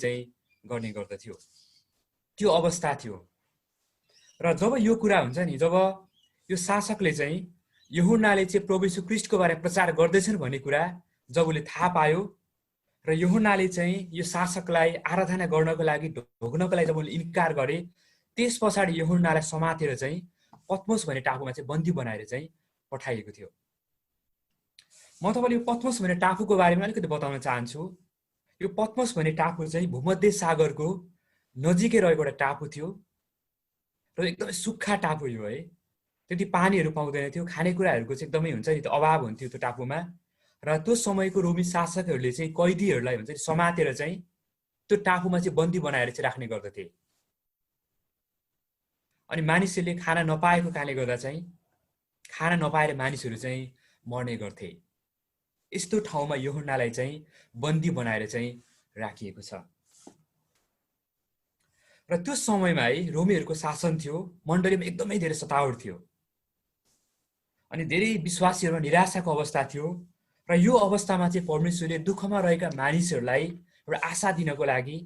चाहिँ गर्ने गर्दथ्यो। त्यो अवस्था थियो। र जब यो कुरा हुन्छ नि, जब यो शासकले चाहिँ यूहन्नाले चाहिँ प्रभु येशू ख्रीष्टको बारेमा प्रचार गर्दैछन् भन्ने कुरा जब उसले थाहा पायो र यूहन्नाले चाहिँ यो शासकलाई आराधना गर्नको लागि ढोग्नको लागि जब उसले इन्कार गरे, त्यस पछाडि यूहन्नालाई समातेर चाहिँ पत्मोस भन्ने टापुमा चाहिँ बन्दी बनाएर चाहिँ पठाइएको थियो। म तपाईलाई यो पत्मोस भन्ने टापुको बारेमा अलिकति बताउन चाहन्छु। यो पत्मोस भन्ने टापु चाहिँ भूमध्य सागरको नजिकै रहेको एउटा टापु थियो र एकदमै सुक्खा टापु यो है। त्यति पानीहरू पाउँदैन थियो, खानेकुराहरूको चाहिँ एकदमै हुन्छ नि त्यो अभाव हुन्थ्यो त्यो टापुमा। र त्यो समयको रोमी शासकहरूले चाहिँ कैदीहरूलाई हुन्छ नि समातेर चाहिँ त्यो टापुमा चाहिँ बन्दी बनाएर चाहिँ राख्ने गर्दथे। अनि मानिसहरूले खाना नपाएको कारणले गर्दा चाहिँ खाना नपाएर मानिसहरू चाहिँ मर्ने गर्थे। यस्तो ठाउँमा यूहन्नालाई चाहिँ बन्दी बनाएर चाहिँ राखिएको छ। र त्यो समयमा है रोमीहरूको शासन थियो, मण्डलीमा एकदमै धेरै सतावट थियो अनि धेरै विश्वासीहरूमा निराशाको अवस्था थियो। र यो अवस्थामा चाहिँ परमेश्वरले दुःखमा रहेका मानिसहरूलाई एउटा आशा दिनको लागि,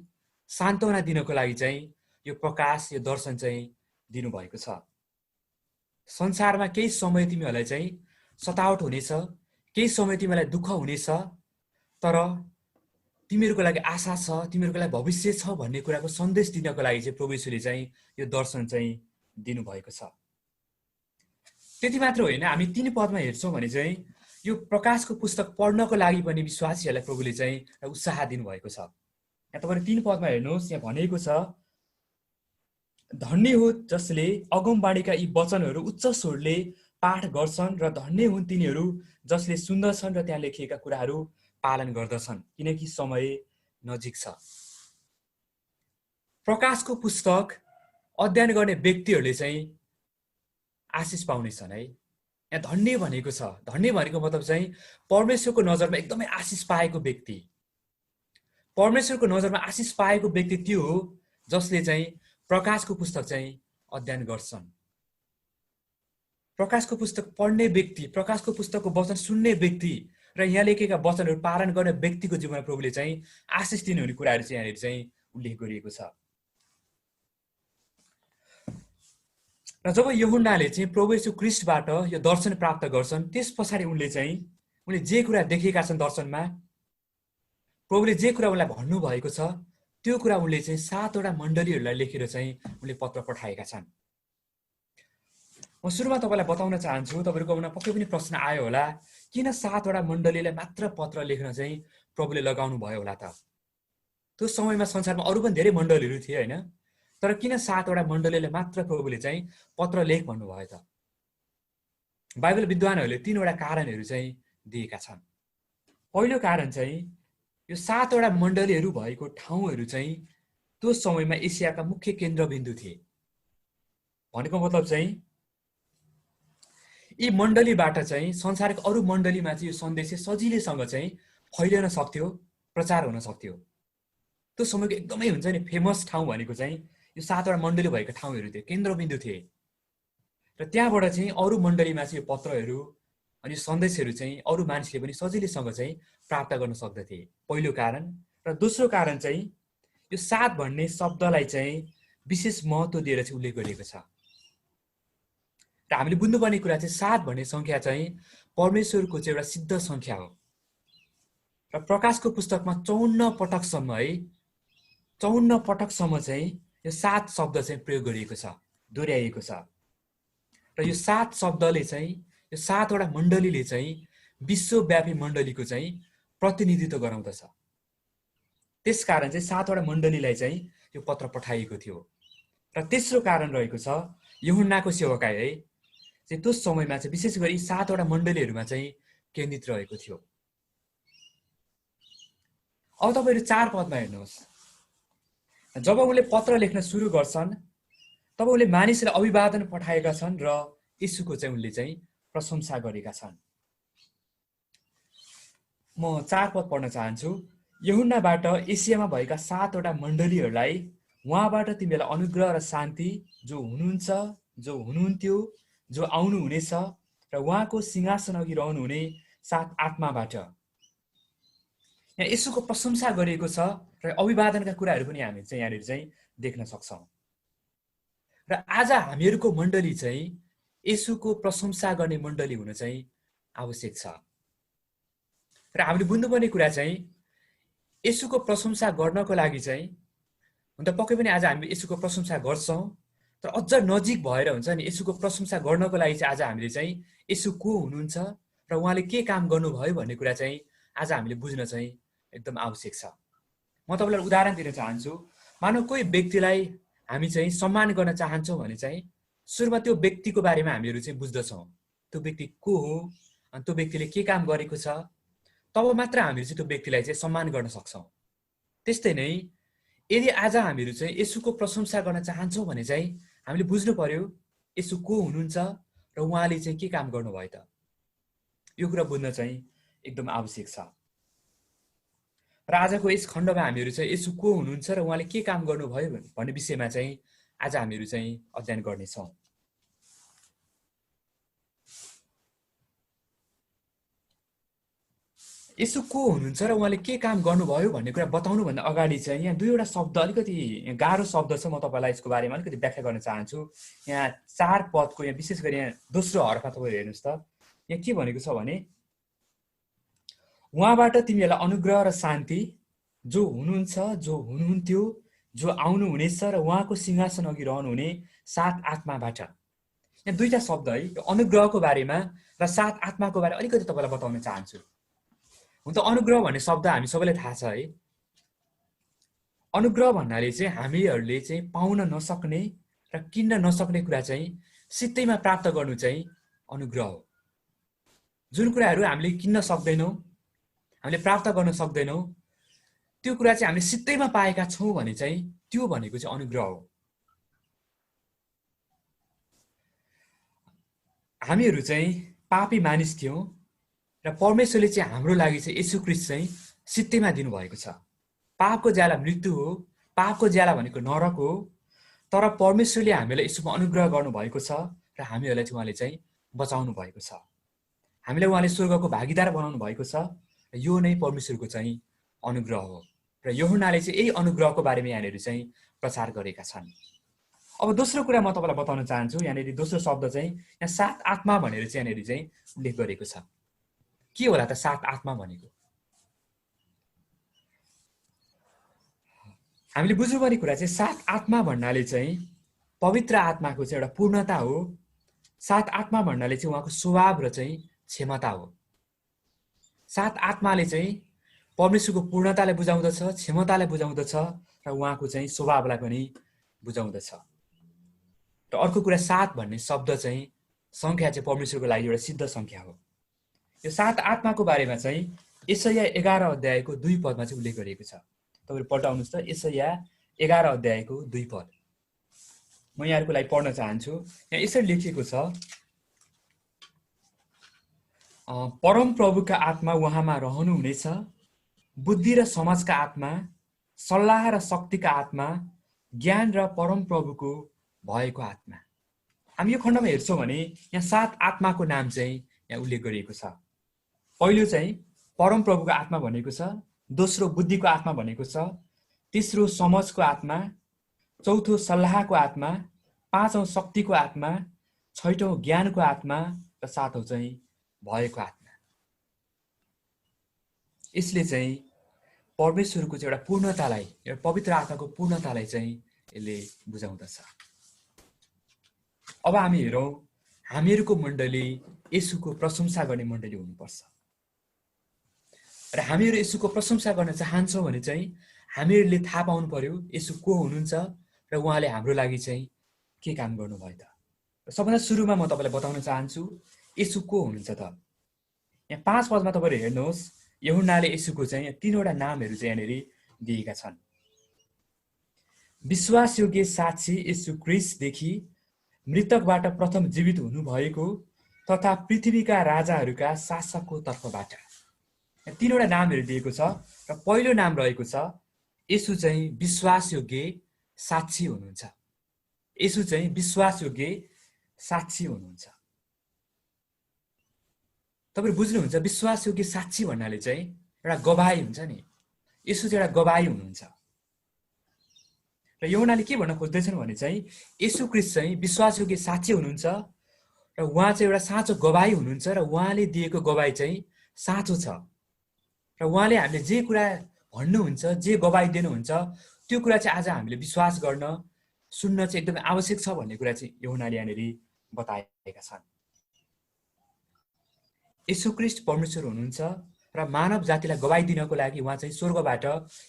सान्त्वना दिनको लागि चाहिँ यो प्रकाश, यो दर्शन चाहिँ दिनुभएको छ। संसारमा केही समय तिमीहरूलाई चाहिँ सतावट हुनेछ, केही समय तिमीलाई दुःख हुनेछ, तर तिमीहरूको लागि आशा छ, तिमीहरूको लागि भविष्य छ भन्ने कुराको सन्देश दिनको लागि चाहिँ प्रभु येशूले चाहिँ यो दर्शन चाहिँ दिनुभएको छ। त्यति मात्र होइन, हामी 3 पदमा हेर्छौँ भने चाहिँ यो प्रकाशको पुस्तक पढ्नको लागि पनि विश्वासीहरूलाई प्रभुले चाहिँ उत्साह दिनुभएको छ। यहाँ तपाईले 3 पदमा हेर्नुहोस्, यहाँ भनेको छ, धन्य हो जसले अगमबाणीका यी वचनहरू उच्च स्वरले पाठ गर्छन् र धन्य हुन् तिनीहरू जसले सुन्दछन् र त्यहाँ लेखिएका कुराहरू पालन गर्दछन्, किनकि समय नजिक छ। प्रकाशको पुस्तक अध्ययन गर्ने व्यक्तिहरूले चाहिँ आशिष पाउनेछन् है। यहाँ धन्य भनेको छ, धन्य भनेको मतलब चाहिँ परमेश्वरको नजरमा एकदमै आशिष पाएको व्यक्ति। परमेश्वरको नजरमा आशिष पाएको व्यक्ति त्यो हो जसले चाहिँ प्रकाशको पुस्तक चाहिँ अध्ययन गर्छन्। प्रकाशको पुस्तक पढ्ने व्यक्ति, प्रकाशको पुस्तकको वचन सुन्ने व्यक्ति र यहाँ लेखेका वचनहरू पालन गर्ने व्यक्तिको जीवनमा प्रभुले चाहिँ आशिष दिनुहुने कुराहरू चाहिँ यहाँनिर चाहिँ उल्लेख गरिएको छ। र जब यूहन्नाले चाहिँ प्रभु येशू ख्रीष्टबाट यो दर्शन प्राप्त गर्छन्, त्यस पछाडि उनले जे कुरा देखेका छन् दर्शनमा, प्रभुले जे कुरा उनलाई भन्नुभएको छ, त्यो कुरा उनले चाहिँ 7 वटा मण्डलीहरूलाई लेखेर चाहिँ उनले पत्र पठाएका छन्। म सुरुमा तपाईलाई बताउन चाहन्छु, तपाईहरुको मनमा पक्कै पनि प्रश्न आयो होला, किन 7 वटा मण्डलीलाई मात्र पत्र लेख्न चाहिँ प्रभुले लगाउनु भयो होला त? त्यो समयमा संसारमा अरु पनि धेरै मण्डलीहरू थिए हैन, तर किन 7 वटा मण्डलीलाई मात्र प्रभुले चाहिँ पत्र लेख भन्नुभयो त? बाइबल विद्वानहरूले 3 वटा कारणहरू चाहिँ दिएका छन्। पहिलो कारण चाहिँ यो 7 वटा मण्डलीहरू भएको ठाउँहरू चाहिँ त्यो समयमा एसियाका मुख्य केन्द्रबिन्दु थिए। भनेको मतलब चाहिँ यी मण्डलीबाट चाहिँ संसारको अरु मण्डलीमा चाहिँ यो सन्देश सजिलैसँग चाहिँ फैलिन सक्थ्यो, प्रचार हुन सक्थ्यो। त्यो समयको एकदमै हुन्छ नि फेमस ठाउँ भनेको चाहिँ यो 7 वटा मण्डली भएको ठाउँहरू थिए, केन्द्रबिन्दु थिए। र त्यहाँबाट चाहिँ अरु मण्डलीमा चाहिँ यो पत्रहरू अनि सन्देशहरू चाहिँ अरु मानिसले पनि सजिलैसँग चाहिँ प्राप्त गर्न सक्दथे, पहिलो कारण। र दोस्रो कारण चाहिँ यो 7 भन्ने शब्दलाई चाहिँ विशेष महत्त्व दिएर चाहिँ उल्लेख गरिएको छ। र हामीले बुझ्नुपर्ने कुरा चाहिँ 7 भन्ने संख्या चाहिँ परमेश्वरको चाहिँ एउटा सिद्ध संख्या हो। र प्रकाशको पुस्तकमा 54 पटकसम्म है, 54 पटकसम्म चाहिँ यो 7 शब्द चाहिँ प्रयोग गरिएको छ, दोहोर्याइएको छ। र यो 7 शब्दले चाहिँ यो 7 वटा मण्डलीले चाहिँ विश्वव्यापी मण्डलीको चाहिँ प्रतिनिधित्व गराउँदछ। त्यसकारण चाहिँ 7 वटा मण्डलीलाई चाहिँ यो पत्र पठाइएको थियो। र तेस्रो कारण रहेको छ यूहन्नाको सेवकाई है, चाहिँ त्यो समयमा चाहिँ विशेष गरी 7 वटा मण्डलीहरूमा चाहिँ केन्द्रित रहेको थियो। अब तपाईहरु 4 पदमा हेर्नुहोस्, जब उनले पत्र लेख्न सुरु गर्छन् तब उनले मानिसलाई अभिवादन पठाएका छन् र येशूको चाहिँ उनले चाहिँ प्रशंसा गरेका छन्। म 4 पद पढ्न चाहन्छु। यूहन्नाबाट एसियामा भएका 7 वटा मण्डलीहरूलाई उहाँबाट तिमीलाई अनुग्रह र शान्ति, जो हुनुहुन्छ, जो हुनुहुन्थ्यो, जो आउनु हुनेछ र उहाँको सिंहासन अघि रहनुहुने 7 आत्माबाट। यहाँ येशूको प्रशंसा गरिएको छ र अभिवादनका कुराहरू पनि हामी चाहिँ यहाँनिर चाहिँ देख्न सक्छौँ। र आज हामीहरूको मण्डली चाहिँ येशूको प्रशंसा गर्ने मण्डली हुन चाहिँ आवश्यक छ। र हामीले बुझ्नुपर्ने कुरा चाहिँ येशूको प्रशंसा गर्नको लागि चाहिँ हुन त पक्कै पनि आज हामी येशूको प्रशंसा गर्छौँ, तर अझ नजिक भएर हुन्छ नि येशूको प्रशंसा गर्नको लागि चाहिँ आज हामीले चाहिँ येशू को हुनुहुन्छ र उहाँले के काम गर्नुभयो भन्ने कुरा चाहिँ आज हामीले बुझ्न चाहिँ एकदम आवश्यक छ। म तपाईँलाई उदाहरण दिन चाहन्छु। मानव कोही व्यक्तिलाई हामी चाहिँ सम्मान गर्न चाहन्छौँ भने चाहिँ सुरुमा त्यो व्यक्तिको बारेमा हामीहरू चाहिँ बुझ्दछौँ, त्यो व्यक्ति को हो अनि त्यो व्यक्तिले के काम गरेको छ, तब मात्र हामीहरू चाहिँ त्यो व्यक्तिलाई चाहिँ सम्मान गर्न सक्छौँ। त्यस्तै नै यदि आज हामीहरू चाहिँ येशूको प्रशंसा गर्न चाहन्छौँ भने चाहिँ हामीले बुझ्नु पर्यो येशू को हुनुहुन्छ र उहाँले चाहिँ के काम गर्नुभयो त, यो कुरा बुझ्न चाहिँ एकदम आवश्यक छ। र आजको यस खण्डमा हामीहरू चाहिँ येशू को हुनुहुन्छ र उहाँले के काम गर्नुभयो भन्ने विषयमा चाहिँ आज हामीहरू चाहिँ अध्ययन गर्नेछौँ। येशू को हुनुहुन्छ र उहाँले के काम गर्नुभयो भन्ने कुरा बताउनुभन्दा अगाडि चाहिँ यहाँ दुईवटा शब्द अलिकति गाह्रो शब्द छ, म तपाईँलाई यसको बारेमा अलिकति व्याख्या गर्न चाहन्छु। यहाँ 4 पदको यहाँ विशेष गरी यहाँ दोस्रो हरफमा तपाईँहरू हेर्नुहोस् त, यहाँ के भनेको छ भने उहाँबाट तिमीहरूलाई अनुग्रह र शान्ति जो हुनुहुन्छ, जो हुनुहुन्थ्यो, जो आउनुहुनेछ र उहाँको सिंहासन अघि रहनुहुने 7 आत्माबाट। यहाँ दुईटा शब्द है, अनुग्रहको बारेमा र 7 आत्माको बारे अलिकति तपाईँलाई बताउन चाहन्छु। हुन त अनुग्रह भन्ने शब्द हामी सबैलाई थाहा छ है। अनुग्रह भन्नाले चाहिँ हामीहरूले चाहिँ पाउन नसक्ने र किन्न नसक्ने कुरा चाहिँ सित्तैमा प्राप्त गर्नु चाहिँ अनुग्रह हो। जुन कुराहरू हामीले किन्न सक्दैनौँ, हामीले प्राप्त गर्न सक्दैनौँ, त्यो कुरा चाहिँ हामीले सित्तैमा पाएका छौँ भने चाहिँ त्यो भनेको चाहिँ अनुग्रह हो। हामीहरू चाहिँ पापी मानिस थियौँ र परमेश्वरले चाहिँ हाम्रो लागि चाहिँ येशू ख्रीष्ट चाहिँ सित्तैमा दिनुभएको छ। पापको ज्याला मृत्यु हो, पापको ज्याला भनेको नरक हो, तर परमेश्वरले हामीलाई येशूमा अनुग्रह गर्नुभएको छ र हामीहरूलाई चाहिँ उहाँले चाहिँ बचाउनु भएको छ। हामीलाई उहाँले स्वर्गको भागीदार बनाउनु भएको छ र यो नै परमेश्वरको चाहिँ अनुग्रह हो। र यूहन्नाले चाहिँ यही अनुग्रहको बारेमा यहाँनिर चाहिँ प्रचार गरेका छन्। अब दोस्रो कुरा म तपाईँलाई बताउन चाहन्छु। यहाँनिर दोस्रो शब्द चाहिँ यहाँ 7 आत्मा भनेर चाहिँ यहाँनिर चाहिँ उल्लेख गरेको छ। के होला त 7 आत्मा भनेको? हामीले बुझ्नुपर्ने कुरा चाहिँ 7 आत्मा भन्नाले चाहिँ पवित्र आत्माको चाहिँ एउटा पूर्णता हो। 7 आत्मा भन्नाले चाहिँ उहाँको स्वभाव र चाहिँ क्षमता हो। 7 आत्माले चाहिँ परमेश्वरको पूर्णतालाई बुझाउँदछ, क्षमतालाई बुझाउँदछ र उहाँको चाहिँ स्वभावलाई पनि बुझाउँदछ। र अर्को कुरा 7 भन्ने शब्द चाहिँ संख्या चाहिँ परमेश्वरको लागि एउटा सिद्ध संख्या हो। यो 7 आत्माको बारेमा चाहिँ यशाया 11 अध्यायको 2 पदमा चाहिँ उल्लेख गरिएको छ। तपाईहरु पल्टाउनुस् त, यशाया 11 अध्यायको 2 पद म यहाँहरुको लागि पढ्न चाहन्छु। यहाँ यसरी लेखिएको छ, परम प्रभुका आत्मा उहाँमा रहनुहुनेछ, बुद्धि र समाजका आत्मा, सल्लाह र शक्तिका आत्मा, ज्ञान र परम प्रभुको भएको आत्मा। हामी यो खण्डमा हेर्छौं भने यहाँ 7 आत्माको नाम चाहिँ यहाँ उल्लेख गरिएको छ। पहिलो चाहिँ परम प्रभुको आत्मा भनेको छ, दोस्रो बुद्धिको आत्मा भनेको छ, तेस्रो समझको आत्मा, चौथो सल्लाहको आत्मा, पाँचौं शक्तिको आत्मा, छैटौं ज्ञानको आत्मा र सातौं चाहिँ भएको आत्मा। यसले चाहिँ परमेश्वरको चाहिँ एउटा पूर्णतालाई, एउटा पवित्र आत्माको पूर्णतालाई चाहिँ यसले बुझाउँदछ। अब हामी हेरौं, हामीहरूको मण्डली येशूको प्रशंसा गर्ने मण्डली हुनुपर्छ। र हामीहरू येशूको प्रशंसा गर्न चाहन्छौं भने चाहिँ हामीहरूले थाहा पाउनु पर्यो येशू को हुनुहुन्छ र उहाँले हाम्रो लागि चाहिँ के काम गर्नुभयो त। सबभन्दा सुरुमा म तपाईलाई बताउन चाहन्छु येशू को हुनुहुन्छ त। यहाँ 5 पदमा तपाईहरु हेर्नुहोस्, यूहन्नाले येशूको चाहिँ 3 वटा नामहरू चाहिँ यहाँनेरि दिएका छन्। विश्वासयोग्य साक्षी येशू ख्रीष्टदेखि मृतकबाट प्रथम जीवित हुनुभएको तथा पृथ्वीका राजाहरूका शासकको तर्फबाट। 3 वटा नामहरू दिएको छ र पहिलो नाम रहेको छ येशू चाहिँ विश्वासयोग्य साक्षी हुनुहुन्छ। येशू चाहिँ विश्वासयोग्य साक्षी हुनुहुन्छ। तपाईहरु बुझ्नुहुन्छ विश्वासयोग्य साक्षी भन्नाले चाहिँ एउटा गवाही हुन्छ नि। यसो चाहिँ एउटा गवाई हुनुहुन्छ। र यूहन्नाले के भन्न खोज्दैछन् भने चाहिँ येशू ख्रीष्ट चाहिँ विश्वासयोग्य साक्षी हुनुहुन्छ र उहाँ चाहिँ एउटा साँचो गवाई हुनुहुन्छ र उहाँले दिएको गवाई चाहिँ साँचो छ र उहाँले हामीले जे कुरा भन्नुहुन्छ, जे गवाई दिनुहुन्छ त्यो कुरा चाहिँ आज हामीले विश्वास गर्न सुन्न चाहिँ एकदमै आवश्यक छ भन्ने कुरा चाहिँ यूहन्नाले यहाँनिर बताएका छन्। येशू ख्रीष्ट परमेश्वर हुनुहुन्छ र मानव जातिलाई गवाई दिनको लागि उहाँ चाहिँ स्वर्गबाट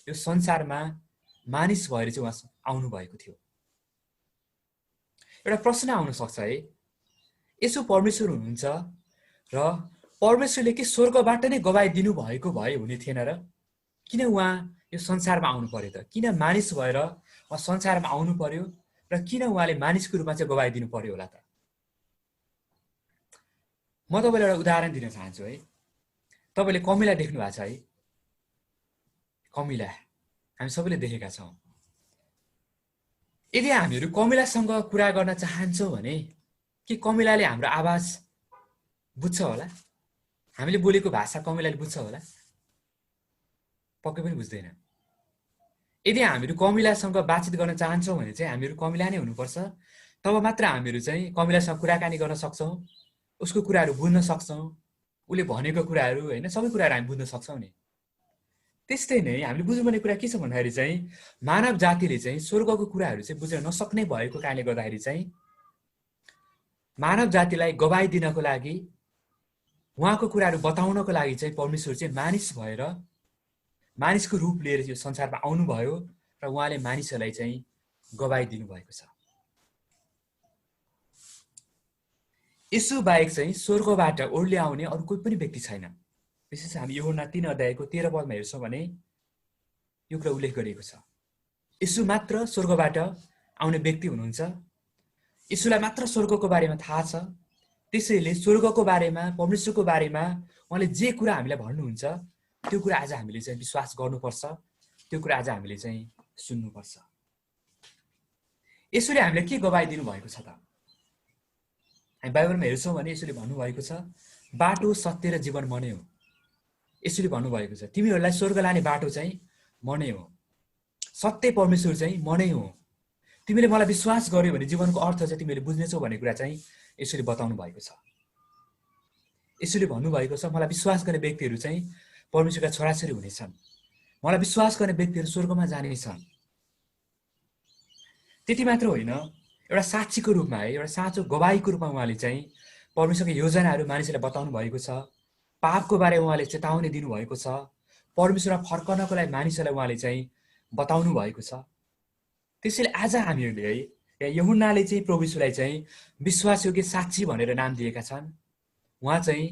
यो संसारमा मानिस भएर चाहिँ उहाँ आउनु भएको थियो। एउटा प्रश्न आउन सक्छ है, येशू परमेश्वर हुनुहुन्छ र परमेश्वरले के स्वर्गबाट नै गवाई दिनु भएको भए हुने थिएन र? किन उहाँ यो संसारमा आउनु पर्यो त? किन मानिस भएर उहाँ संसारमा आउनु पर्यो र किन उहाँले मानिसको रूपमा चाहिँ गवाई दिनु पर्यो होला त? म तपाईँलाई एउटा उदाहरण दिन चाहन्छु है। तपाईँले कमिला देख्नु भएको छ है? कमिला हामी सबैले देखेका छौँ। यदि हामीहरू कमिलासँग कुरा गर्न चाहन्छौँ भने के कमिलाले हाम्रो आवाज बुझ्छ होला? हामीले बोलेको भाषा कमिलाले बुझ्छ होला? पक्कै पनि बुझ्दैन। यदि हामीहरू कमिलासँग बातचित गर्न चाहन्छौँ भने चाहिँ हामीहरू कमिला नै हुनुपर्छ। तब मात्र हामीहरू चाहिँ कमिलासँग कुराकानी गर्न सक्छौँ, उसको कुराहरू बुझ्न सक्छौँ, उसले भनेको कुराहरू होइन सबै कुराहरू हामी बुझ्न सक्छौँ नि। त्यस्तै नै हामीले बुझ्नुपर्ने कुरा के छ भन्दाखेरि चाहिँ मानव जातिले चाहिँ स्वर्गको कुराहरू चाहिँ बुझ्न नसक्ने भएको कारणले गर्दाखेरि चाहिँ मानव जातिलाई गवाई दिनको लागि, उहाँको कुराहरू बताउनको लागि चाहिँ परमेश्वर चाहिँ मानिस भएर मानिसको रूप लिएर यो संसारमा आउनुभयो र उहाँले मानिसहरूलाई चाहिँ गवाई दिनुभएको छ। यसो बाहेक चाहिँ स्वर्गबाट ओर्ले आउने अरू कोही पनि व्यक्ति छैन। विशेष हामी यूहन्ना 3 अध्यायको 13 पदमा हेर्छौँ भने यो कुरा उल्लेख गरिएको छ। यसो मात्र स्वर्गबाट आउने व्यक्ति हुनुहुन्छ। यसोलाई मात्र स्वर्गको बारेमा थाहा छ। त्यसैले स्वर्गको बारेमा, परमेश्वरको बारेमा उहाँले जे कुरा हामीलाई भन्नुहुन्छ त्यो कुरा आज हामीले चाहिँ विश्वास गर्नुपर्छ, त्यो कुरा आज हामीले चाहिँ सुन्नुपर्छ। यसोले हामीलाई के गवाई दिनु भएको छ त? हामी बाइबलमा हेर्छौँ भने यसोले भन्नुभएको छ बाटो, सत्य र जीवन म नै हो। यसोले भन्नुभएको छ तिमीहरूलाई स्वर्ग लाने बाटो चाहिँ म नै हो, सत्य परमेश्वर चाहिँ म नै हो। तिमीले मलाई विश्वास गर्यो भने जीवनको अर्थ चाहिँ तिमीले बुझ्नेछौ भन्ने कुरा चाहिँ यसोले बताउनु भएको छ। यसोले भन्नुभएको छ मलाई विश्वास गर्ने व्यक्तिहरू चाहिँ परमेश्वरका छोराछोरी हुनेछन्, मलाई विश्वास गर्ने व्यक्तिहरू स्वर्गमा जानेछन्। त्यति मात्र होइन, एउटा साक्षीको रूपमा है, एउटा साँचो गवाईको रूपमा उहाँले चाहिँ परमेश्वरको योजनाहरू मानिसलाई बताउनु भएको छ। पापको बारेमा उहाँले चेतावनी दिनुभएको छ। परमेश्वरमा फर्कनको लागि मानिसहरूलाई उहाँले चाहिँ बताउनु भएको छ। त्यसैले आज हामीहरूले है यूहन्नाले चाहिँ प्रभु येशूलाई चाहिँ विश्वासयोग्य साक्षी भनेर नाम दिएका छन्। उहाँ चाहिँ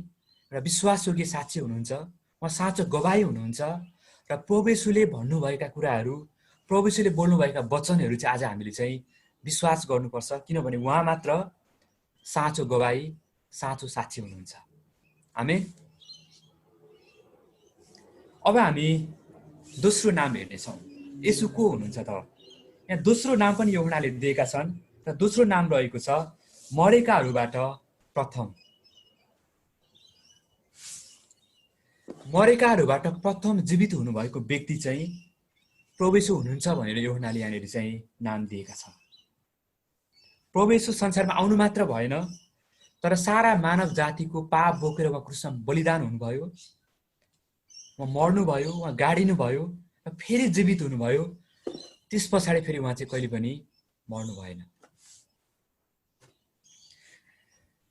एउटा विश्वासयोग्य साक्षी हुनुहुन्छ, उहाँ साँचो गवाई हुनुहुन्छ र प्रभु येशूले भन्नुभएका कुराहरू, प्रभु येशूले बोल्नुभएका वचनहरू चाहिँ आज हामीले चाहिँ विश्वास गर्नुपर्छ, किनभने उहाँ मात्र साँचो गवाई, साँचो साक्षी हुनुहुन्छ। आमेन। अब हामी दोस्रो नाम हेर्नेछौँ, येशू को हुनुहुन्छ त? यहाँ दोस्रो नाम पनि यूहन्नाले दिएका छन् र दोस्रो नाम रहेको छ मरेकाहरूबाट प्रथम। मरेकाहरूबाट प्रथम जीवित हुनुभएको व्यक्ति चाहिँ प्रभु येशू हुनुहुन्छ भनेर यूहन्नाले यहाँनिर चाहिँ नाम दिएका छन्। प्रभु येशू संसारमा आउनु मात्र भएन, तर सारा मानव जातिको पाप बोकेर उहाँ क्रुसमा बलिदान हुनुभयो, उहाँ मर्नुभयो, उहाँ गाडिनुभयो र फेरि जीवित हुनुभयो। त्यस पछाडि फेरि उहाँ चाहिँ कहिले पनि मर्नु भएन।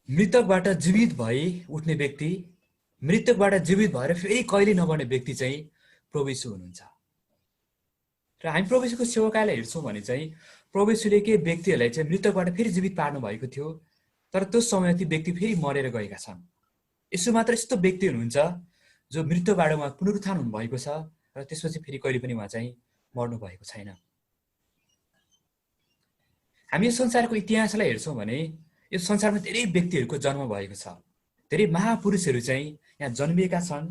मृतकबाट जीवित भई उठ्ने व्यक्ति, मृतकबाट जीवित भएर फेरि कहिले नमर्ने व्यक्ति चाहिँ प्रभु येशू हुनुहुन्छ। र हामी प्रभु येशूको सेवकालाई हेर्छौँ भने चाहिँ प्रभु येशूले के व्यक्तिहरूलाई चाहिँ मृतकबाट फेरि जीवित पार्नु भएको थियो, तर त्यो समय ती व्यक्ति फेरि मरेर गएका छन्। यसो मात्र यस्तो व्यक्ति हुनुहुन्छ जो मृत्युबाट उहाँ पुनरुत्थान हुनुभएको छ र त्यसपछि फेरि कहिले पनि उहाँ चाहिँ मर्नु भएको छैन। हामी यो संसारको इतिहासलाई हेर्छौँ भने यो संसारमा धेरै व्यक्तिहरूको जन्म भएको छ, धेरै महापुरुषहरू चाहिँ यहाँ जन्मिएका छन्,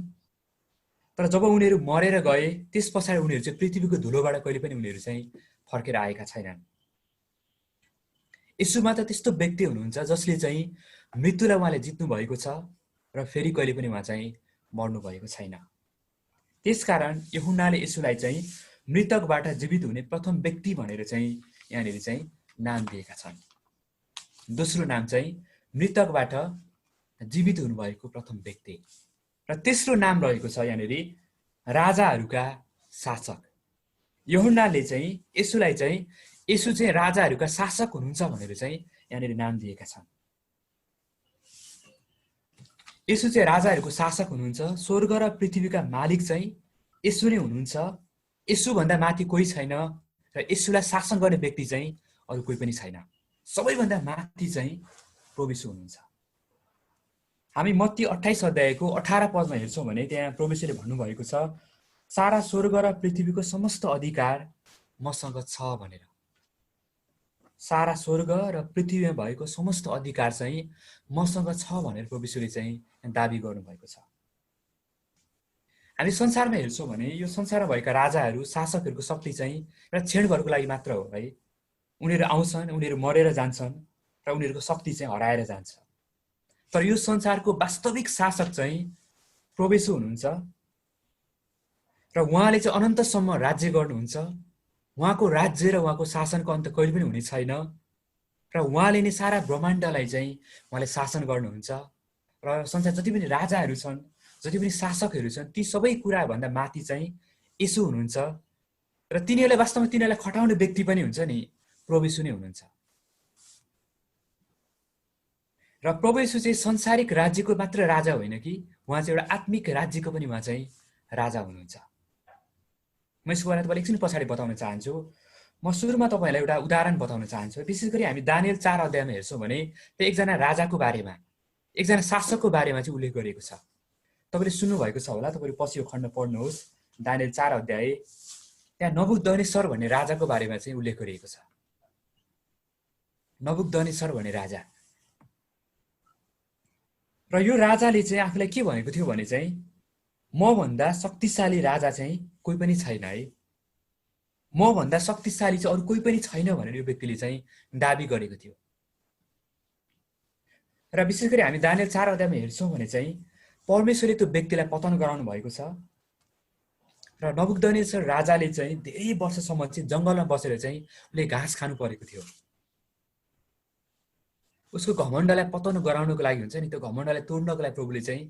तर जब उनीहरू मरेर गए त्यस पछाडि उनीहरू चाहिँ पृथ्वीको धुलोबाट कहिले पनि उनीहरू चाहिँ फर्केर आएका छैनन्। यसो मात्र त्यस्तो व्यक्ति हुनुहुन्छ जसले चाहिँ मृत्युलाई उहाँले जित्नु भएको छ र फेरि कहिले पनि उहाँ चाहिँ मर्नु भएको छैन। त्यसकारण यूहन्नाले यसुलाई चाहिँ मृतकबाट जीवित हुने प्रथम व्यक्ति भनेर चाहिँ यहाँनिर चाहिँ नाम दिएका छन्। दोस्रो नाम चाहिँ मृतकबाट जीवित हुनुभएको प्रथम व्यक्ति। र तेस्रो नाम रहेको छ यहाँनिर राजाहरूका शासक। यूहन्नाले चाहिँ यसुलाई चाहिँ यसु चाहिँ राजाहरूका शासक हुनुहुन्छ भनेर चाहिँ यहाँनिर नाम दिएका छन्। यसु चाहिँ राजाहरूको शासक हुनुहुन्छ। स्वर्ग र पृथ्वीका मालिक चाहिँ यसु नै हुनुहुन्छ। यसुभन्दा माथि कोही छैन र यसुलाई शासन गर्ने व्यक्ति चाहिँ अरू कोही पनि छैन। सबैभन्दा माथि चाहिँ प्रभु येशू हुनुहुन्छ। हामी मत्ती 28 अध्यायको 18 पदमा हेर्छौँ भने त्यहाँ प्रभु येशूले भन्नुभएको छ, सारा स्वर्ग र पृथ्वीको समस्त अधिकार मसँग छ भनेर। सारा स्वर्ग र पृथ्वीमा भएको समस्त अधिकार चाहिँ मसँग छ भनेर प्रभु येशूले चाहिँ दाबी गर्नुभएको छ। हामी संसारमा हेर्छौँ भने यो संसारमा भएका राजाहरू शासकहरूको शक्ति चाहिँ र क्षणभरको लागि मात्र हो है। उनीहरू आउँछन्, उनीहरू मरेर जान्छन् र उनीहरूको शक्ति चाहिँ हराएर जान्छ। तर यो संसारको वास्तविक शासक चाहिँ प्रभु येशू हुनुहुन्छ र उहाँले चाहिँ अनन्तसम्म राज्य गर्नुहुन्छ। उहाँको राज्य र उहाँको शासनको अन्त कहिले पनि हुने छैन र उहाँले नै सारा ब्रह्माण्डलाई चाहिँ उहाँले शासन गर्नुहुन्छ र संसार जति पनि राजाहरू छन्, जति पनि शासकहरू छन्, ती सबै कुराभन्दा माथि चाहिँ येशू हुनुहुन्छ र तिनीहरूलाई वास्तवमा तिनीहरूलाई खटाउने व्यक्ति पनि हुन्छ नि प्रभु येशू नै हुनुहुन्छ। र प्रभु येशू चाहिँ संसारिक राज्यको मात्र राजा होइन कि उहाँ चाहिँ एउटा आत्मिक राज्यको पनि उहाँ चाहिँ राजा हुनुहुन्छ। म यसको बारेमा तपाईँलाई एकछिन पछाडि बताउन चाहन्छु। म सुरुमा तपाईँलाई एउटा उदाहरण बताउन चाहन्छु। विशेष गरी हामी दानियल 4 अध्यायमा हेर्छौँ भने त्यो एकजना राजाको बारेमा, एकजना शासकको बारेमा चाहिँ उल्लेख गरिएको छ। तपाईँले सुन्नुभएको छ होला, तपाईँले पछि यो खण्ड पढ्नुहोस्, दानियल 4 अध्याय। त्यहाँ नबुकदनेस्सर भन्ने राजाको बारेमा चाहिँ उल्लेख गरिएको छ। नबुकदनेस्सर भन्ने राजा। र यो राजाले चाहिँ आफूलाई के भनेको थियो भने चाहिँ मभन्दा शक्तिशाली राजा चाहिँ कोही पनि छैन है, मभन्दा शक्तिशाली चाहिँ अरू कोही पनि छैन भनेर यो व्यक्तिले चाहिँ दाबी गरेको थियो। र विशेष गरी हामी दानियल 4 अध्यायमा हेर्छौँ भने चाहिँ परमेश्वरले त्यो व्यक्तिलाई पतन गराउनु भएको छ र नबुकदनेस्सर राजाले चाहिँ धेरै वर्षसम्म चाहिँ जङ्गलमा बसेर चाहिँ उसले घाँस खानु परेको थियो। उसको घमण्डलाई पतन गराउनको लागि हुन्छ नि, त्यो घमण्डलाई तोड्नको लागि प्रभुले चाहिँ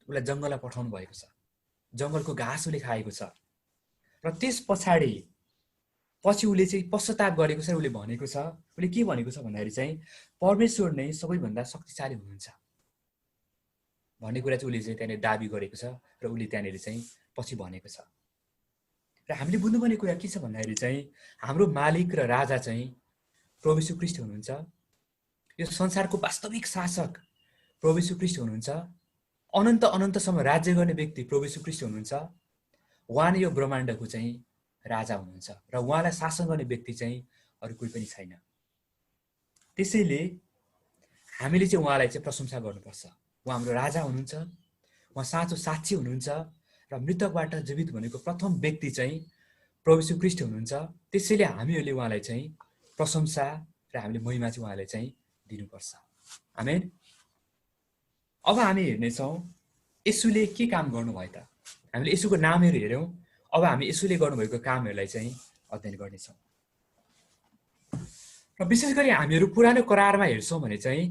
उसलाई जङ्गलमा पठाउनु भएको छ। जङ्गलको घाँस उसले खाएको छ र त्यस पछाडि पछि उसले चाहिँ पश्चाताप गरेको छ। उसले भनेको छ, उसले के भनेको छ भन्दाखेरि चाहिँ परमेश्वर नै सबैभन्दा शक्तिशाली हुनुहुन्छ भन्ने कुरा चाहिँ उसले चाहिँ त्यहाँनिर दाबी गरेको छ र उसले त्यहाँनिर चाहिँ पछि भनेको छ। र हामीले बुझ्नुपर्ने कुरा के छ भन्दाखेरि चाहिँ हाम्रो मालिक र राजा चाहिँ प्रभु येशू ख्रीष्ट हुनुहुन्छ। यो संसारको वास्तविक शासक प्रभु येशू ख्रीष्ट हुनुहुन्छ। अनन्त अनन्तसम्म राज्य गर्ने व्यक्ति प्रभु येशू ख्रीष्ट हुनुहुन्छ। उहाँ नै यो ब्रह्माण्डको चाहिँ राजा हुनुहुन्छ र उहाँलाई शासन गर्ने व्यक्ति चाहिँ अरू कोही पनि छैन। त्यसैले हामीले चाहिँ उहाँलाई चाहिँ प्रशंसा गर्नुपर्छ। उहाँ हाम्रो राजा हुनुहुन्छ, उहाँ साँचो साक्षी हुनुहुन्छ र मृतकबाट जीवित भनेको प्रथम व्यक्ति चाहिँ प्रभु येशू ख्रीष्ट हुनुहुन्छ। त्यसैले हामीहरूले उहाँलाई चाहिँ प्रशंसा र हामीले महिमा चाहिँ उहाँलाई चाहिँ दिनुपर्छ। आमेन। अब हामी हेर्नेछौँ येशूले के काम गर्नुभयो त। हामीले येशूको नामहरू हेऱ्यौँ, अब हामी येशूले गर्नुभएको कामहरूलाई चाहिँ अध्ययन गर्नेछौँ। र विशेष गरी हामीहरू पुरानो करारमा हेर्छौँ भने चाहिँ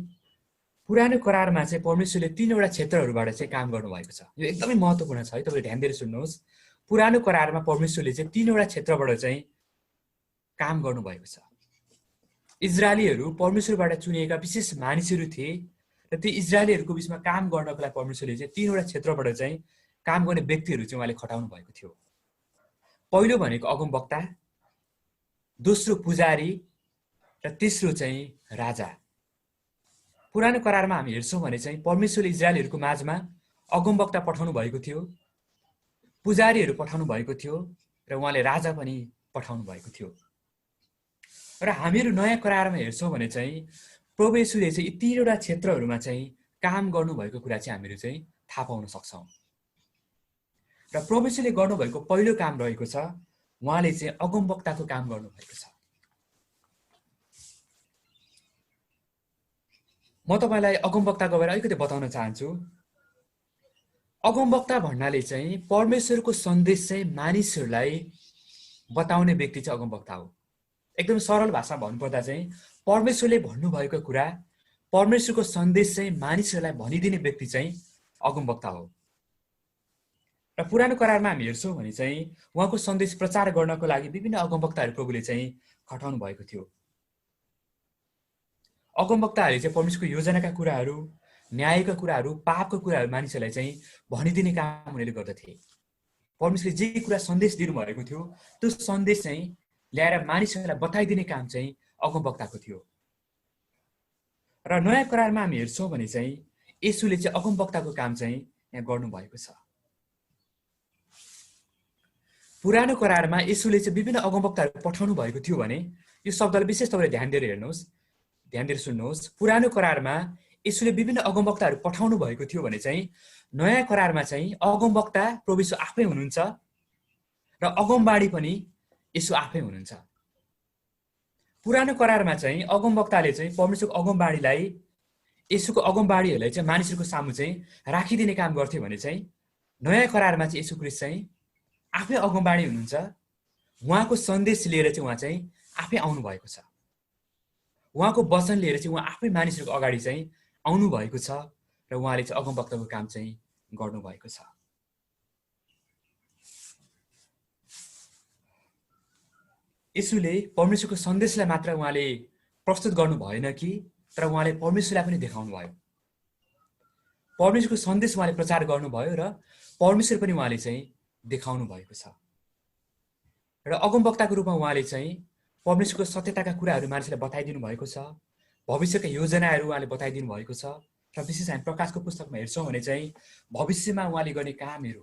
पुरानो करारमा चाहिँ परमेश्वरले 3वटा क्षेत्रहरूबाट चाहिँ काम गर्नुभएको छ। यो एकदमै महत्त्वपूर्ण छ है, तपाईँले ध्यान दिएर सुन्नुहोस्। पुरानो करारमा परमेश्वरले चाहिँ 3वटा क्षेत्रबाट चाहिँ काम गर्नुभएको छ। इजरायलीहरू परमेश्वरबाट चुनिएका विशेष मानिसहरू थिए र ती इजरायलीहरूको बिचमा काम गर्नको लागि परमेश्वरले चाहिँ 3वटा क्षेत्रबाट चाहिँ काम गर्ने व्यक्तिहरू चाहिँ उहाँले खटाउनु भएको थियो। पहिलो भनेको अगमवक्ता, दोस्रो पुजारी र तेस्रो चाहिँ राजा। पुरानो करारमा हामी हेर्छौँ भने चाहिँ परमेश्वरले इजरायलीहरूको माझमा अगमवक्ता पठाउनु भएको थियो, पुजारीहरू पठाउनु भएको थियो र उहाँले राजा पनि पठाउनु भएको थियो। र हामीहरू नयाँ करारमा हेर्छौँ भने चाहिँ प्रभु येशूले चाहिँ यी 3वटा क्षेत्रहरूमा चाहिँ काम गर्नुभएको कुरा चाहिँ हामीहरू चाहिँ थाहा पाउन सक्छौँ। र प्रभु येशूले गर्नुभएको पहिलो काम रहेको छ, उहाँले चाहिँ अगमवक्ताको काम गर्नुभएको छ। म तपाईँलाई अगमवक्ताको बारे अलिकति बताउन चाहन्छु। अगमवक्ता भन्नाले चाहिँ परमेश्वरको सन्देश चाहिँ मानिसहरूलाई बताउने व्यक्ति चाहिँ अगमवक्ता हो। एकदम सरल भाषामा भन्नुपर्दा चाहिँ परमेश्वरले भन्नुभएको कुरा, परमेश्वरको सन्देश चाहिँ मानिसहरूलाई भनिदिने व्यक्ति चाहिँ अगमवक्ता हो। र पुरानो करारमा हामी हेर्छौँ भने चाहिँ उहाँको सन्देश प्रचार गर्नको लागि विभिन्न अगमवक्ताहरू प्रभुले चाहिँ खटाउनु भएको थियो। अगमवक्ताहरूले चाहिँ परमेश्वरको योजनाका कुराहरू, न्यायका कुराहरू, पापका कुराहरू मानिसहरूलाई चाहिँ भनिदिने काम उनीहरूले गर्दथे। परमेश्वरले जे कुरा सन्देश दिनुभएको थियो त्यो सन्देश चाहिँ ल्याएर मानिसहरूलाई बताइदिने काम चाहिँ अगमवक्ताको थियो। र नयाँ करारमा हामी हेर्छौँ भने चाहिँ येशूले चाहिँ अगमवक्ताको काम चाहिँ यहाँ गर्नुभएको छ। पुरानो करारमा येशूले चाहिँ विभिन्न अगमवक्ताहरू पठाउनु भएको थियो भने यो शब्दलाई विशेष तपाईँले ध्यान दिएर हेर्नुहोस्, ध्यान दिएर सुन्नुहोस्। पुरानो करारमा येशूले विभिन्न अगमवक्ताहरू पठाउनु भएको थियो भने चाहिँ नयाँ करारमा चाहिँ अगमवक्ता प्रभु येशू आफै हुनुहुन्छ र अगमबाणी पनि येशू आफै हुनुहुन्छ। पुरानो करारमा चाहिँ अगमवक्ताले चाहिँ परमेश्वरको अगमबाणीलाई, येशूको अगमबाणीहरूलाई चाहिँ मानिसहरूको सामु चाहिँ राखिदिने काम गर्थे भने चाहिँ नयाँ करारमा चाहिँ येशू ख्रीष्ट चाहिँ आफै अगमबाणी हुनुहुन्छ। उहाँको सन्देश लिएर चाहिँ उहाँ चाहिँ आफै आउनु भएको छ। उहाँको वचन लिएर चाहिँ उहाँ आफै मानिसहरूको अगाडि चाहिँ आउनु भएको छ र उहाँले चाहिँ अगमवक्ताको काम चाहिँ गर्नुभएको छ। येशूले परमेश्वरको सन्देशलाई मात्र उहाँले प्रस्तुत गर्नु भएन कि, तर उहाँले परमेश्वरलाई पनि देखाउनु भयो। परमेश्वरको सन्देश उहाँले प्रचार गर्नुभयो र परमेश्वर पनि उहाँले चाहिँ देखाउनु भएको छ। र अगमवक्ताको रूपमा उहाँले चाहिँ परमेश्वरको सत्यताका कुराहरू मानिसलाई बताइदिनु भएको छ, भविष्यका योजनाहरू उहाँले बताइदिनु भएको छ। र विशेष हामी प्रकाशको पुस्तकमा हेर्छौँ भने चाहिँ भविष्यमा उहाँले गर्ने कामहरू,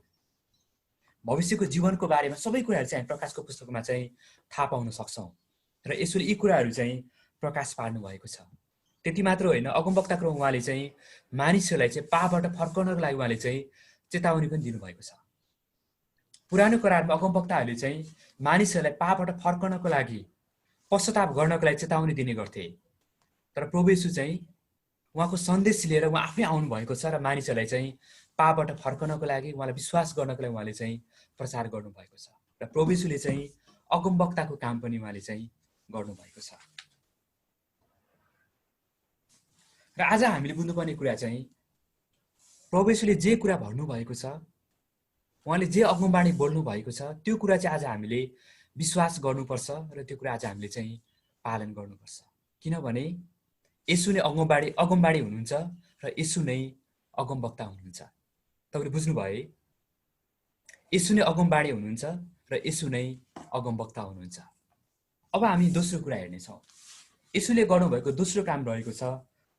भविष्यको जीवनको बारेमा सबै कुराहरू चाहिँ हामी प्रकाशको पुस्तकमा चाहिँ थाहा पाउन सक्छौँ। र यसरी यी कुराहरू चाहिँ प्रकाश पार्नु भएको छ। त्यति मात्र होइन, अगमवक्ताको उहाँले चाहिँ मानिसहरूलाई चाहिँ पापबाट फर्काउनको लागि उहाँले चाहिँ चेतावनी पनि दिनुभएको छ। पुरानो करारमा अगमवक्ताहरूले चाहिँ मानिसहरूलाई पापबाट फर्कनको लागि, पश्चाताप गर्नको लागि चेतावनी दिने गर्थे। तर प्रभु येशू चाहिँ उहाँको सन्देश लिएर उहाँ आफै आउनु भएको छ र मानिसहरूलाई चाहिँ पापबाट फर्कनको लागि, उहाँलाई विश्वास गर्नको लागि उहाँले चाहिँ प्रचार गर्नुभएको छ। र प्रभु येशूले चाहिँ अगमवक्ताको काम पनि उहाँले चाहिँ गर्नुभएको छ। र आज हामीले बुझ्नुपर्ने कुरा चाहिँ प्रभु येशूले जे कुरा भन्नुभएको छ, उहाँले जे अगमबाणी बोल्नु भएको छ, त्यो कुरा चाहिँ आज हामीले विश्वास गर्नुपर्छ र त्यो कुरा आज हामीले चाहिँ पालन गर्नुपर्छ। किनभने येशू नै अगमबाणी हुनुहुन्छ र येशू नै अगमवक्ता हुनुहुन्छ। तपाईँले बुझ्नुभयो? येशू नै अगमबाणी हुनुहुन्छ र येशू नै अगमवक्ता हुनुहुन्छ। अब हामी दोस्रो कुरा हेर्नेछौँ। येशूले गर्नुभएको दोस्रो काम रहेको छ,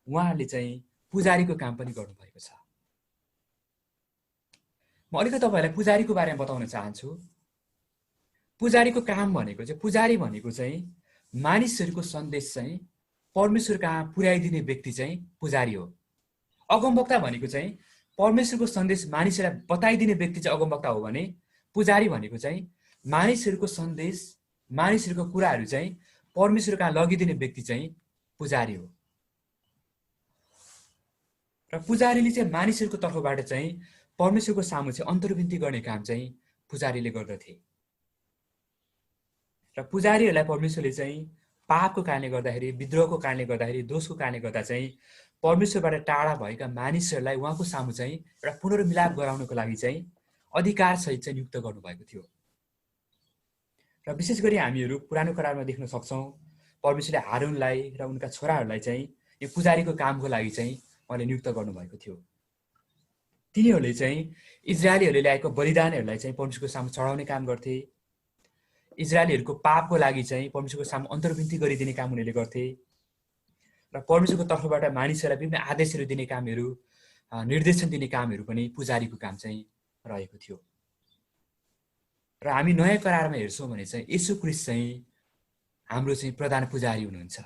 उहाँले चाहिँ पुजारीको काम पनि गर्नुभएको छ। म अलिकति तपाईँहरूलाई पुजारीको बारेमा बताउन चाहन्छु। पुजारीको काम भनेको चाहिँ, पुजारी भनेको चाहिँ मानिसहरूको सन्देश चाहिँ परमेश्वर कहाँ पुर्याइदिने व्यक्ति चाहिँ पुजारी हो। अगमवक्ता भनेको चाहिँ परमेश्वरको सन्देश मानिसहरूलाई बताइदिने व्यक्ति चाहिँ अगमवक्ता हो भने पुजारी भनेको चाहिँ मानिसहरूको सन्देश, मानिसहरूको कुराहरू चाहिँ परमेश्वर कहाँ लगिदिने व्यक्ति चाहिँ पुजारी हो। र पुजारीले चाहिँ मानिसहरूको तर्फबाट चाहिँ परमेश्वरको सामु चाहिँ अन्तर्विन्ती गर्ने काम चाहिँ पुजारीले गर्दथे। र पुजारीहरूलाई परमेश्वरले चाहिँ पापको कारणले गर्दाखेरि, विद्रोहको कारणले गर्दाखेरि, दोषको कारणले गर्दा चाहिँ परमेश्वरबाट टाढा भएका मानिसहरूलाई उहाँको सामु चाहिँ एउटा पुनर्मिलाप गराउनको लागि चाहिँ अधिकार सहित चाहिँ नियुक्त गर्नुभएको थियो। र विशेष गरी हामीहरू पुरानो करारमा देख्न सक्छौँ, परमेश्वरले हारूनलाई र उनका छोराहरूलाई चाहिँ यो पुजारीको कामको लागि चाहिँ उहाँले नियुक्त गर्नुभएको थियो। तिनीहरूले चाहिँ इजरायलीहरूले ल्याएको बलिदानहरूलाई चाहिँ परमेश्वरको सामु चढाउने काम गर्थे। इजरायलीहरूको पापको लागि चाहिँ परमेश्वरको सामु अन्तर्विन्ती गरिदिने काम उनीहरूले गर्थे। र परमेश्वरको तर्फबाट मानिसहरूलाई विभिन्न आदेशहरू दिने कामहरू, निर्देशन दिने कामहरू पनि पुजारीको काम चाहिँ रहेको थियो। र हामी नयाँ करारमा हेर्छौँ भने चाहिँ येशू ख्रीष्ट चाहिँ हाम्रो चाहिँ प्रधान पुजारी हुनुहुन्छ।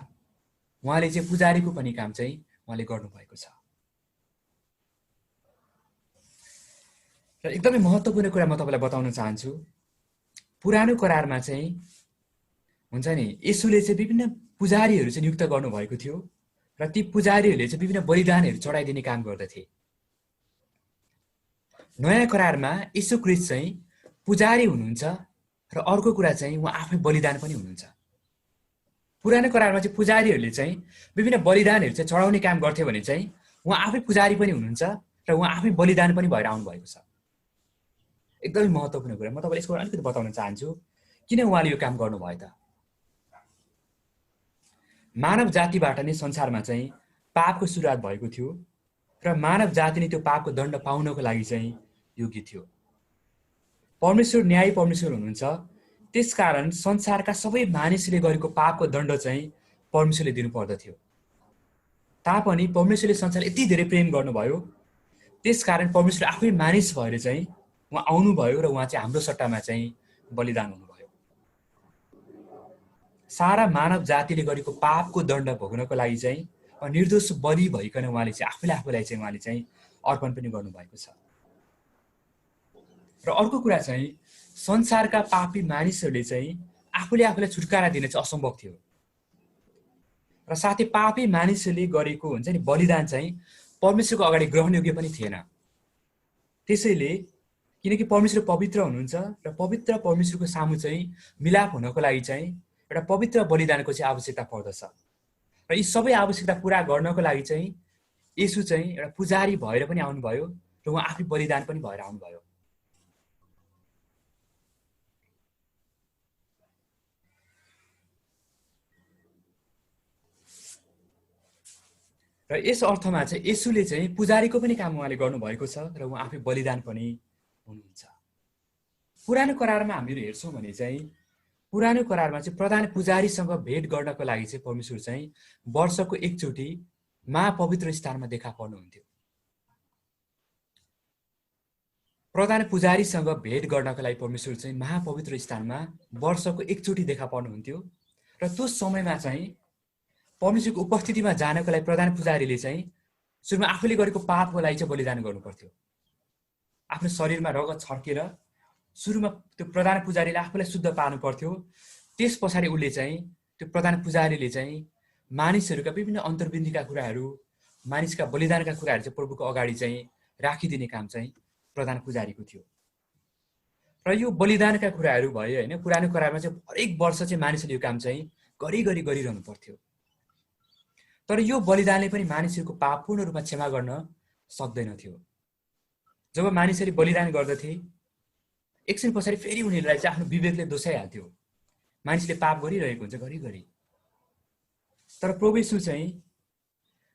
उहाँले चाहिँ पुजारीको पनि काम चाहिँ उहाँले गर्नुभएको छ। र एकदमै महत्त्वपूर्ण कुरा म तपाईँलाई बताउन चाहन्छु। पुरानो करारमा चाहिँ हुन्छ नि, येशूले चाहिँ विभिन्न पुजारीहरू चाहिँ नियुक्त गर्नुभएको थियो र ती पुजारीहरूले चाहिँ विभिन्न बलिदानहरू चढाइदिने काम गर्दथे। नयाँ करारमा यीशु ख्रीष्ट चाहिँ पुजारी हुनुहुन्छ र अर्को कुरा चाहिँ उहाँ आफै बलिदान पनि हुनुहुन्छ। पुरानो करारमा चाहिँ पुजारीहरूले चाहिँ विभिन्न बलिदानहरू चाहिँ चढाउने काम गर्थे भने चाहिँ उहाँ आफै पुजारी पनि हुनुहुन्छ र उहाँ आफै बलिदान पनि भएर आउनु भएको छ। एकदमै महत्त्वपूर्ण कुरा। म तपाईँलाई यसको अलिकति बताउन चाहन्छु किन उहाँले यो काम गर्नुभयो त। मानव जातिबाट नै संसारमा चाहिँ पापको सुरुवात भएको थियो र मानव जाति नै त्यो पापको दण्ड पाउनको लागि चाहिँ योग्य थियो। परमेश्वर न्यायी परमेश्वर हुनुहुन्छ, त्यसकारण संसारका सबै मानिसले गरेको पापको दण्ड चाहिँ परमेश्वरले दिनु पर्दथ्यो। तापनि परमेश्वरले संसार यति धेरै प्रेम गर्नुभयो, त्यसकारण परमेश्वर आफै मानिस भएर चाहिँ उहाँ आउनुभयो र उहाँ चाहिँ हाम्रो सट्टामा चाहिँ बलिदान हुनुभयो। सारा मानव जातिले गरेको पापको दण्ड भोग्नको लागि चाहिँ निर्दोष बलि भइकन उहाँले चाहिँ आफूलाई चाहिँ उहाँले चाहिँ अर्पण पनि गर्नुभएको छ। र अर्को कुरा चाहिँ संसारका पापी मानिसहरूले चाहिँ आफूलाई छुटकारा दिन चाहिँ असम्भव थियो र साथै पापी मानिसहरूले गरेको हुन्छ नि बलिदान चाहिँ परमेश्वरको अगाडि ग्रहणयोग्य पनि थिएन। त्यसैले किनकि परमेश्वर पवित्र हुनुहुन्छ र पवित्र परमेश्वरको सामु चाहिँ मिलाप हुनको लागि चाहिँ एउटा पवित्र बलिदानको चाहिँ आवश्यकता पर्दछ र यी सबै आवश्यकता पुरा गर्नको लागि चाहिँ येशू चाहिँ एउटा पुजारी भएर पनि आउनुभयो र उहाँ आफै बलिदान पनि भएर आउनुभयो। र यस अर्थमा चाहिँ येशूले चाहिँ पुजारीको पनि काम उहाँले गर्नुभएको छ र उहाँ आफै बलिदान पनि हुनुहुन्छ। पुरानो करारमा हामीहरू हेर्छौँ भने चाहिँ पुरानो करारमा चाहिँ प्रधान पुजारीसँग भेट गर्नको लागि चाहिँ परमेश्वर चाहिँ वर्षको एकचोटि महापवित्र स्थानमा देखा पर्नुहुन्थ्यो। प्रधान पुजारीसँग भेट गर्नको लागि परमेश्वर चाहिँ महापवित्र स्थानमा वर्षको एकचोटि देखा पर्नुहुन्थ्यो र त्यो समयमा चाहिँ परमेश्वरको उपस्थितिमा जानको लागि प्रधान पुजारीले चाहिँ सुरुमा आफूले गरेको पापको लागि चाहिँ बलिदान गर्नु पर्थ्यो। आफ्नो शरीरमा रगत छर्केर सुरुमा त्यो प्रधान पुजारीले आफूलाई शुद्ध पार्नु पर्थ्यो। त्यस पछाडि उसले चाहिँ त्यो प्रधान पुजारीले चाहिँ मानिसहरूका विभिन्न अन्तर्विन्दीका कुराहरू, मानिसका बलिदानका कुराहरू चाहिँ प्रभुको अगाडि चाहिँ राखिदिने काम चाहिँ प्रधान पुजारीको थियो। र यो बलिदानका कुराहरू भयो होइन, पुरानो करारमा चाहिँ हरेक वर्ष चाहिँ मानिसहरूले यो काम चाहिँ गरिरहनु पर्थ्यो। तर यो बलिदानले पनि मानिसहरूको पाप पूर्ण रूपमा क्षमा गर्न सक्दैन थियो। जब मानिसहरूले बलिदान गर्दथे एकछिन पछाडि फेरि उनीहरूलाई चाहिँ आफ्नो विवेकले दोषाइहाल्थ्यो। मानिसले पाप गरिरहेको हुन्छ घरिघरि। तर प्रभु येशू चाहिँ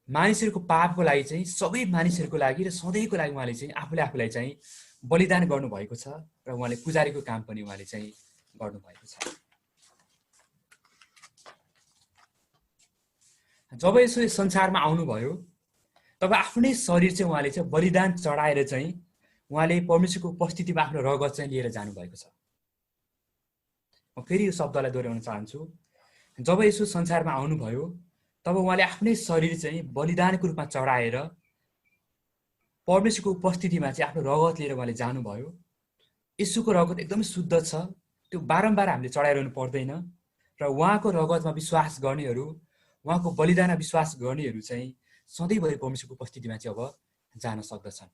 मानिसहरूको पापको लागि चाहिँ सबै मानिसहरूको लागि र सधैँको लागि उहाँले चाहिँ आफूलाई चाहिँ बलिदान गर्नुभएको छ र उहाँले पुजारीको काम पनि उहाँले चाहिँ गर्नुभएको छ। जब यसो संसारमा आउनुभयो तब आफ्नै शरीर चाहिँ उहाँले चाहिँ बलिदान चढाएर चाहिँ उहाँले परमेश्वरको उपस्थितिमा आफ्नो रगत चाहिँ लिएर जानुभएको छ। म फेरि यो शब्दलाई दोहोऱ्याउन चाहन्छु। जब यसो संसारमा आउनुभयो तब उहाँले आफ्नै शरीर चाहिँ बलिदानको रूपमा चढाएर परमेश्वरको उपस्थितिमा चाहिँ आफ्नो रगत लिएर उहाँले जानुभयो। यसुको रगत एकदमै शुद्ध छ, त्यो बारम्बार हामीले चढाइरहनु पर्दैन र उहाँको रगतमा विश्वास गर्नेहरू, उहाँको बलिदानमा विश्वास गर्नेहरू चाहिँ सधैँभरि परमेश्वरको उपस्थितिमा चाहिँ अब जान सक्दछन्।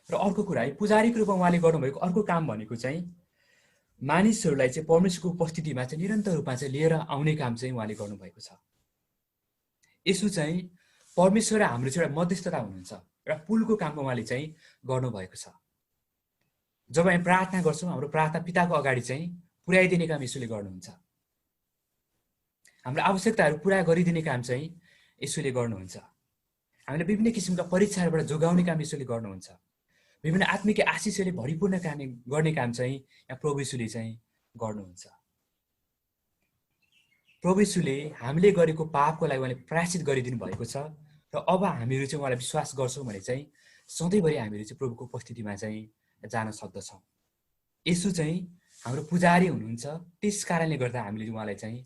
र अर्को कुरा है, पुजारीको रूपमा उहाँले गर्नुभएको अर्को काम भनेको चाहिँ मानिसहरूलाई चाहिँ परमेश्वरको उपस्थितिमा चाहिँ निरन्तर रूपमा चाहिँ लिएर आउने काम चाहिँ उहाँले गर्नुभएको छ। यसो चाहिँ परमेश्वर र हाम्रो चाहिँ एउटा मध्यस्थता हुनुहुन्छ, एउटा पुलको काम उहाँले चाहिँ गर्नुभएको छ। जब हामी प्रार्थना गर्छौँ हाम्रो प्रार्थना पिताको अगाडि चाहिँ पुर्याइदिने काम यसोले गर्नुहुन्छ। हाम्रो आवश्यकताहरू पुरा गरिदिने काम चाहिँ यसोले गर्नुहुन्छ। हामीले विभिन्न किसिमका परीक्षाहरूबाट जोगाउने काम यसोले गर्नुहुन्छ। विभिन्न आत्मिक आशिषले भरिपूर्ण गर्ने काम चाहिँ यहाँ प्रभु येशूले चाहिँ गर्नुहुन्छ। प्रभु येशूले हामीले गरेको पापको लागि उहाँले प्रायश्चित गरिदिनु भएको छ र अब हामीहरू चाहिँ उहाँलाई विश्वास गर्छौँ भने चाहिँ सधैँभरि हामीहरू चाहिँ प्रभुको उपस्थितिमा चाहिँ जान सक्दछौँ। येशू चाहिँ हाम्रो पुजारी हुनुहुन्छ, त्यस कारणले गर्दा हामीले उहाँलाई चाहिँ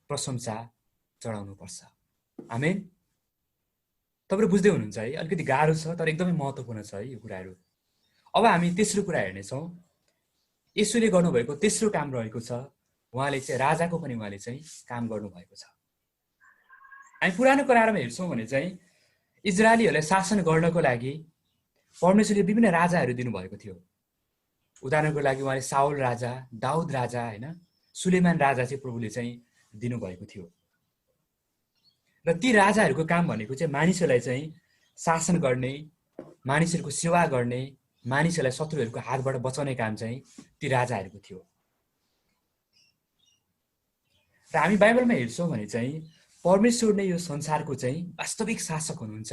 प्रशंसा चढाउनु पर्छ। आमेन। तपाईहरु बुझ्दै हुनुहुन्छ है? अलिकति गाह्रो छ तर एकदमै महत्त्वपूर्ण छ है यो कुराहरू। अब हामी तेस्रो कुरा हेर्नेछौँ। येशूले गर्नुभएको तेस्रो काम रहेको छ, उहाँले चाहिँ राजाको पनि उहाँले चाहिँ काम गर्नुभएको छ। हामी पुरानो करारमा हेर्छौँ भने चाहिँ इजरायलीहरूलाई शासन गर्नको लागि परमेश्वरले विभिन्न राजाहरू दिनुभएको थियो। उदाहरणको लागि उहाँले साउल राजा, दाउद राजा, होइन, सुलेमान राजा चाहिँ प्रभुले चाहिँ दिनुभएको थियो। र ती राजाहरूको काम भनेको चाहिँ मानिसहरूलाई चाहिँ शासन गर्ने, मानिसहरूको सेवा गर्ने, मानिसहरूलाई शत्रुहरूको हातबाट बचाउने काम चाहिँ ती राजाहरूको थियो। र हामी बाइबलमा हेर्छौँ भने चाहिँ परमेश्वर नै यो संसारको चाहिँ वास्तविक शासक हुनुहुन्छ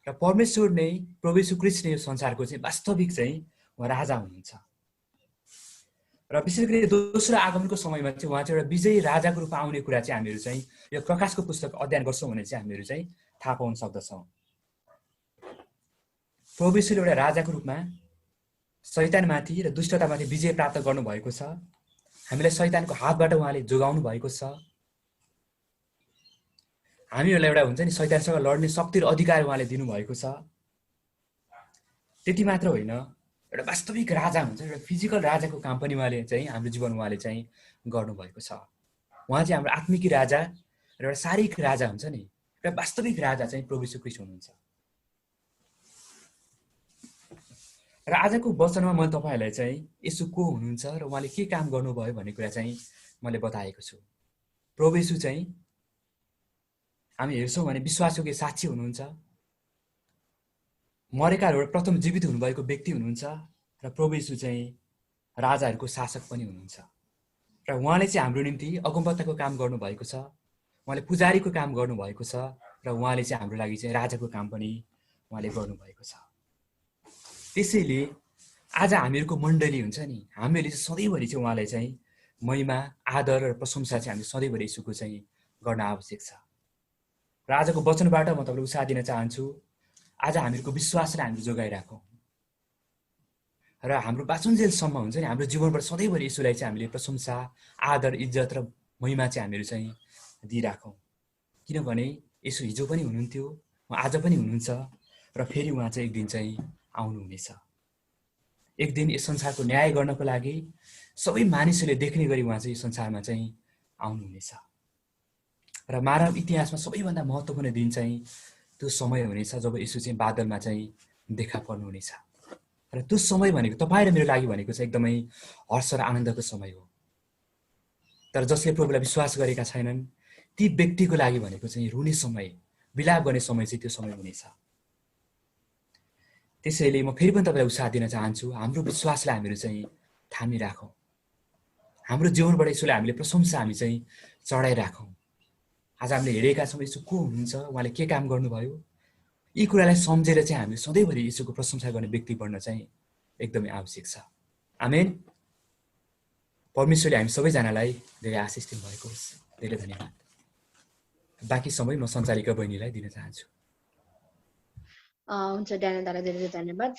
र परमेश्वर नै, प्रभु येशू ख्रीष्ट नै यो संसारको चाहिँ वास्तविक चाहिँ उहाँ राजा हुनुहुन्छ। र विशेष गरी दोस्रो आगमनको समयमा चाहिँ उहाँ चाहिँ एउटा विजयी राजाको रूपमा आउने कुरा चाहिँ हामीहरू चाहिँ यो प्रकाशको पुस्तक अध्ययन गर्छौँ भने चाहिँ हामीहरू चाहिँ थाहा पाउन सक्दछौँ। प्रभु येशूले एउटा राजाको रूपमा शैतानमाथि र दुष्टतामाथि विजय प्राप्त गर्नुभएको छ। हामीलाई शैतानको हातबाट उहाँले जोगाउनु भएको छ। हामीहरूलाई एउटा हुन्छ नि शैतानसँग लड्ने शक्ति र अधिकार उहाँले दिनुभएको छ। त्यति मात्र होइन, एउटा वास्तविक राजा हुन्छ, एउटा फिजिकल राजाको काम पनि उहाँले चाहिँ हाम्रो जीवन उहाँले चाहिँ गर्नुभएको छ। उहाँ चाहिँ हाम्रो आत्मिक राजा र एउटा शारीरिक राजा हुन्छ नि, एउटा वास्तविक राजा चाहिँ प्रभु येशू ख्रीष्ट हुनुहुन्छ। र आजको वचनमा मैले तपाईँहरूलाई चाहिँ येशू को हुनुहुन्छ र उहाँले के काम गर्नुभयो भन्ने कुरा चाहिँ मैले बताएको छु। प्रभु येशू चाहिँ हामी हेर्छौँ भने विश्वासयोग्य साक्षी हुनुहुन्छ, मरेकाहरूबाट प्रथम जीवित हुनुभएको व्यक्ति हुनुहुन्छ र प्रभु येशू चाहिँ राजाहरूको शासक पनि हुनुहुन्छ। र उहाँले चाहिँ हाम्रो निम्ति अगमवक्ताको काम गर्नुभएको छ, उहाँले पुजारीको काम गर्नुभएको छ र उहाँले चाहिँ हाम्रो लागि चाहिँ राजाको काम पनि उहाँले गर्नुभएको छ। त्यसैले आज हामीहरूको मण्डली हुन्छ नि, हामीहरूले चाहिँ सधैँभरि चाहिँ उहाँलाई चाहिँ महिमा, आदर र प्रशंसा चाहिँ हामीले सधैँभरि येशूको चाहिँ गर्न आवश्यक छ। र आजको वचनबाट म तपाईँलाई उत्साह दिन चाहन्छु, आज हामीहरूको विश्वासलाई हामीले जोगाइराखौँ र हाम्रो बाँचुन्जेलसम्म हुन्छ नि हाम्रो जीवनबाट सधैँभरि येशूलाई चाहिँ हामीले प्रशंसा, आदर, इज्जत र महिमा चाहिँ हामीहरू चाहिँ दिइराखौँ। किनभने येशू हिजो पनि हुनुहुन्थ्यो, उहाँ आज पनि हुनुहुन्छ र फेरि उहाँ चाहिँ एक दिन चाहिँ आउनुहुनेछ। एक दिन यस संसारको न्याय गर्नको लागि सबै मानिसहरूले देख्ने गरी उहाँ चाहिँ यो संसारमा चाहिँ आउनुहुनेछ। र मानव इतिहासमा सबैभन्दा महत्त्वपूर्ण दिन चाहिँ त्यो समय हुनेछ जब येशू चाहिँ बादलमा चाहिँ देखा पर्नुहुनेछ। र त्यो समय भनेको तपाईँ र मेरो लागि भनेको चाहिँ एकदमै हर्ष र आनन्दको समय हो। तर जसले प्रभुलाई विश्वास गरेका छैनन् ती व्यक्तिको लागि भनेको चाहिँ रुने समय, विलाप गर्ने समय चाहिँ त्यो समय हुनेछ। त्यसैले म फेरि पनि तपाईँलाई उत्साह दिन चाहन्छु, हाम्रो विश्वासलाई हामीहरू चाहिँ थामिराखौँ। हाम्रो जीवनबाट यसोलाई हामीले प्रशंसा हामी चाहिँ चढाइराखौँ। आज हामीले हेरेका छौँ यसो को हुनुहुन्छ, उहाँले के काम गर्नुभयो, यी कुरालाई सम्झेर चाहिँ हामीले सधैँभरि यसोको प्रशंसा गर्ने व्यक्ति बन्न चाहिँ एकदमै आवश्यक छ। आमेन। परमेश्वरले हामी सबैजनालाई धेरै आशिष दिनुभएको होस्। धेरै धन्यवाद। बाँकी समय म सञ्चालिका बहिनीलाई दिन चाहन्छु। हुन्छ ड्यानियल दादा, धेरै धेरै धन्यवाद।